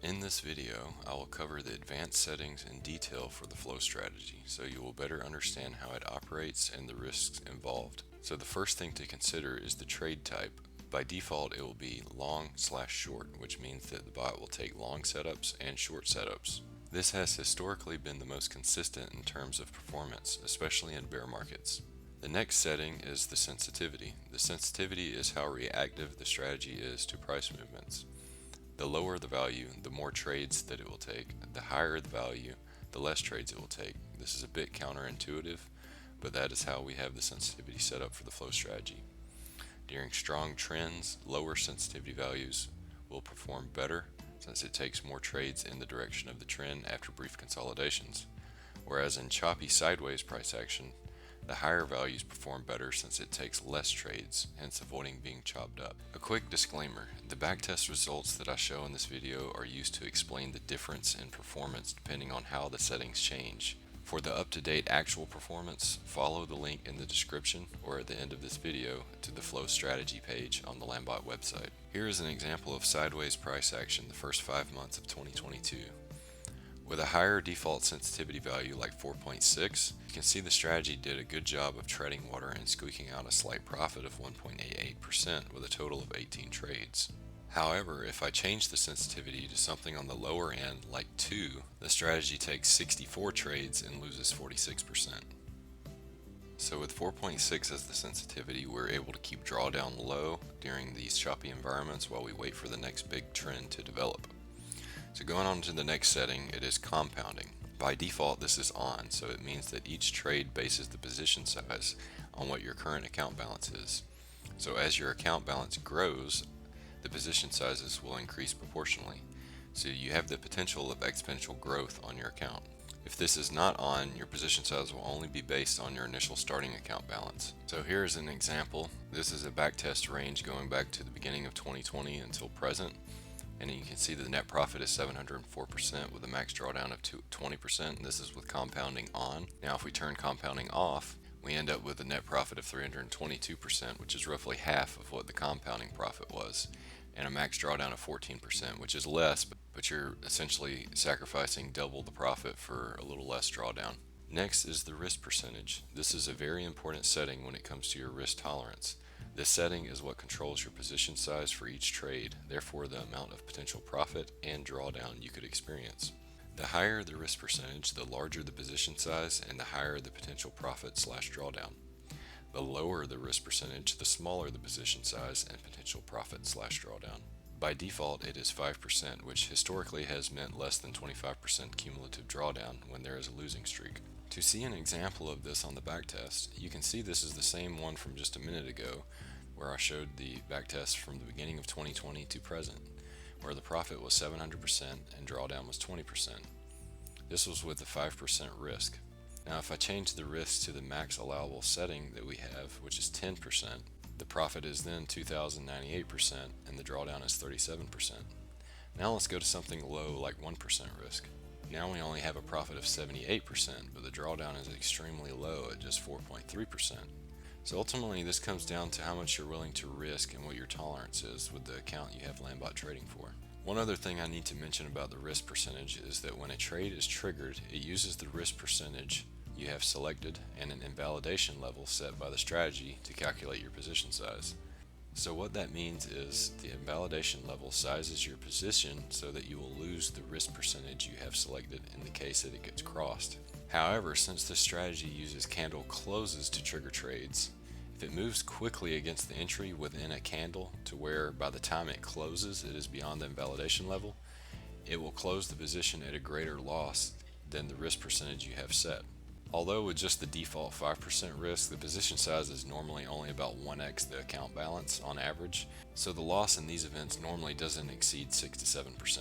In this video, I will cover the advanced settings in detail for the flow strategy so you will better understand how it operates and the risks involved. So the first thing to consider is the trade type. By default, it will be long/short, which means that the bot will take long setups and short setups. This has historically been the most consistent in terms of performance, especially in bear markets. The next setting is the sensitivity. The sensitivity is how reactive the strategy is to price movements. The lower the value, the more trades that it will take. The higher the value, the less trades it will take. This is a bit counterintuitive, but that is how we have the sensitivity set up for the flow strategy. During strong trends, lower sensitivity values will perform better since it takes more trades in the direction of the trend after brief consolidations. Whereas in choppy sideways price action, the higher values perform better since it takes less trades, hence avoiding being chopped up. A quick disclaimer, the backtest results that I show in this video are used to explain the difference in performance depending on how the settings change. For the up-to-date actual performance, follow the link in the description or at the end of this video to the flow strategy page on the Lambot website. Here is an example of sideways price action the first 5 months of 2022. With a higher default sensitivity value like 4.6, you can see the strategy did a good job of treading water and squeaking out a slight profit of 1.88% with a total of 18 trades. However, if I change the sensitivity to something on the lower end like 2, the strategy takes 64 trades and loses 46%. So with 4.6 as the sensitivity, we're able to keep drawdown low during these choppy environments while we wait for the next big trend to develop. So going on to the next setting, it is compounding. By default, this is on, so it means that each trade bases the position size on what your current account balance is. So as your account balance grows, the position sizes will increase proportionally. So you have the potential of exponential growth on your account. If this is not on, your position size will only be based on your initial starting account balance. So here is an example. This is a backtest range going back to the beginning of 2020 until present. And you can see that the net profit is 704% with a max drawdown of 20%. And this is with compounding on. Now if we turn compounding off, we end up with a net profit of 322%, which is roughly half of what the compounding profit was, and a max drawdown of 14%, which is less, but you're essentially sacrificing double the profit for a little less drawdown. Next is the risk percentage. This is a very important setting when it comes to your risk tolerance. This setting is what controls your position size for each trade, therefore the amount of potential profit and drawdown you could experience. The higher the risk percentage, the larger the position size and the higher the potential profit/drawdown. The lower the risk percentage, the smaller the position size and potential profit/drawdown. By default, it is 5%, which historically has meant less than 25% cumulative drawdown when there is a losing streak. To see an example of this on the backtest, you can see this is the same one from just a minute ago, where I showed the backtest from the beginning of 2020 to present, where the profit was 700% and drawdown was 20%. This was with a 5% risk. Now if I change the risk to the max allowable setting that we have, which is 10%, the profit is then 2,098% and the drawdown is 37%. Now let's go to something low like 1% risk. Now we only have a profit of 78%, but the drawdown is extremely low at just 4.3%. So ultimately this comes down to how much you're willing to risk and what your tolerance is with the account you have Lambot trading for. One other thing I need to mention about the risk percentage is that when a trade is triggered, it uses the risk percentage you have selected and an invalidation level set by the strategy to calculate your position size. So what that means is the invalidation level sizes your position so that you will lose the risk percentage you have selected in the case that it gets crossed. However, since this strategy uses candle closes to trigger trades, if it moves quickly against the entry within a candle to where by the time it closes it is beyond the invalidation level, it will close the position at a greater loss than the risk percentage you have set. Although with just the default 5% risk, the position size is normally only about 1x the account balance on average, so the loss in these events normally doesn't exceed 6 to 7%.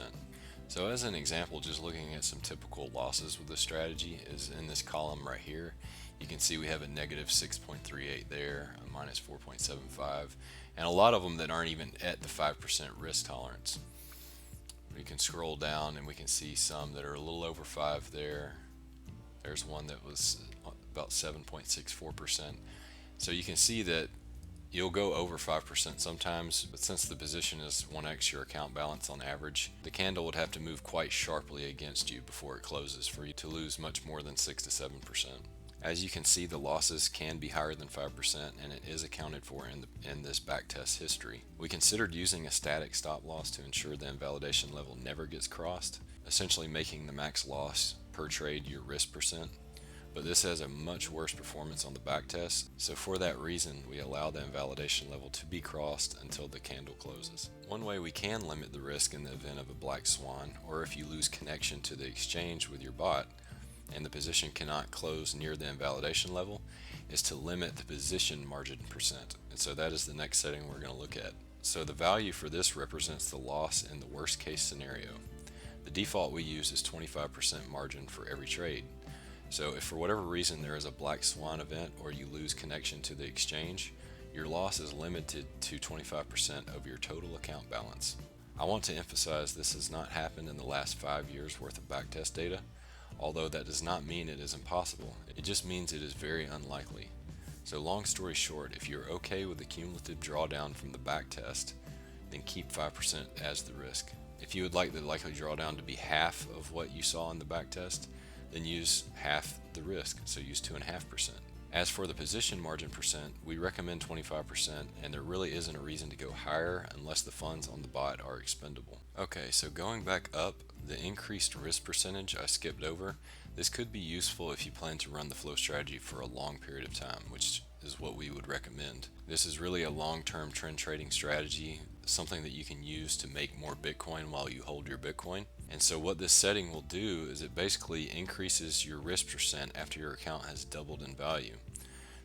So as an example, just looking at some typical losses with this strategy is in this column right here. You can see we have a negative 6.38 there, a minus 4.75, and a lot of them that aren't even at the 5% risk tolerance. We can scroll down and we can see some that are a little over 5 there. There's one that was about 7.64%. So you can see that You'll go over 5% sometimes, but since the position is 1x your account balance on average, the candle would have to move quite sharply against you before it closes for you to lose much more than 6 to 7%. As you can see, the losses can be higher than 5%, and it is accounted for in this backtest history. We considered using a static stop loss to ensure the invalidation level never gets crossed, essentially making the max loss per trade your risk percent. But this has a much worse performance on the backtest, so for that reason we allow the invalidation level to be crossed until the candle closes. One way we can limit the risk in the event of a black swan, or if you lose connection to the exchange with your bot and the position cannot close near the invalidation level, is to limit the position margin percent. And so that is the next setting we're going to look at. So the value for this represents the loss in the worst case scenario. The default we use is 25% margin for every trade. So if for whatever reason there is a black swan event or you lose connection to the exchange, your loss is limited to 25% of your total account balance. I want to emphasize this has not happened in the last 5 years worth of backtest data, although that does not mean it is impossible. It just means it is very unlikely. So long story short, if you're okay with the cumulative drawdown from the backtest, then keep 5% as the risk. If you would like the likely drawdown to be half of what you saw in the backtest, then use half the risk, so use 2.5%. As for the position margin percent, we recommend 25%, and there really isn't a reason to go higher unless the funds on the bot are expendable. Okay, so going back up, the increased risk percentage I skipped over. This could be useful if you plan to run the flow strategy for a long period of time, which is what we would recommend. This is really a long-term trend trading strategy, something that you can use to make more Bitcoin while you hold your Bitcoin. And so what this setting will do is it basically increases your risk percent after your account has doubled in value.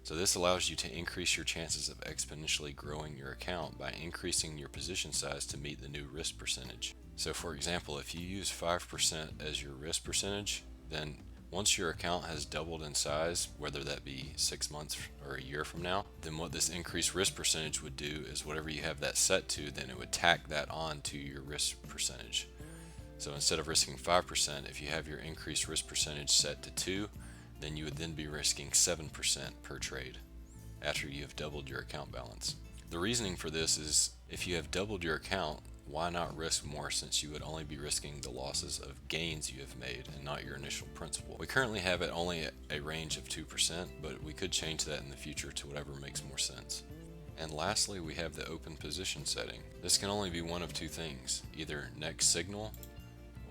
So this allows you to increase your chances of exponentially growing your account by increasing your position size to meet the new risk percentage. So for example, if you use 5% as your risk percentage, then once your account has doubled in size, whether that be 6 months or a year from now, then what this increased risk percentage would do is whatever you have that set to, then it would tack that on to your risk percentage. So instead of risking 5%, if you have your increased risk percentage set to 2, then you would then be risking 7% per trade after you have doubled your account balance. The reasoning for this is if you have doubled your account, why not risk more, since you would only be risking the losses of gains you have made and not your initial principal. We currently have it only at a range of 2%, but we could change that in the future to whatever makes more sense. And lastly, we have the open position setting. This can only be one of two things, either next signal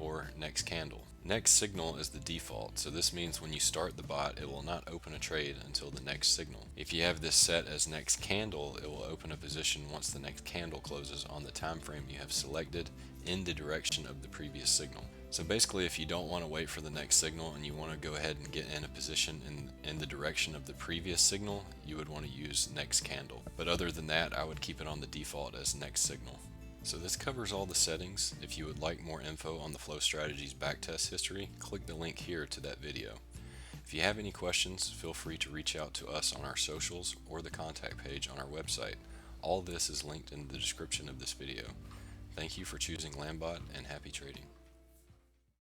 or next candle. Next signal is the default, so this means when you start the bot, it will not open a trade until the next signal. If you have this set as next candle, it will open a position once the next candle closes on the time frame you have selected in the direction of the previous signal. So basically, if you don't want to wait for the next signal and you want to go ahead and get in a position in the direction of the previous signal, you would want to use next candle. But other than that, I would keep it on the default as next signal. So this covers all the settings. If you would like more info on the Flow Strategies backtest history, click the link here to that video. If you have any questions, feel free to reach out to us on our socials or the contact page on our website. All this is linked in the description of this video. Thank you for choosing Lambot, and happy trading.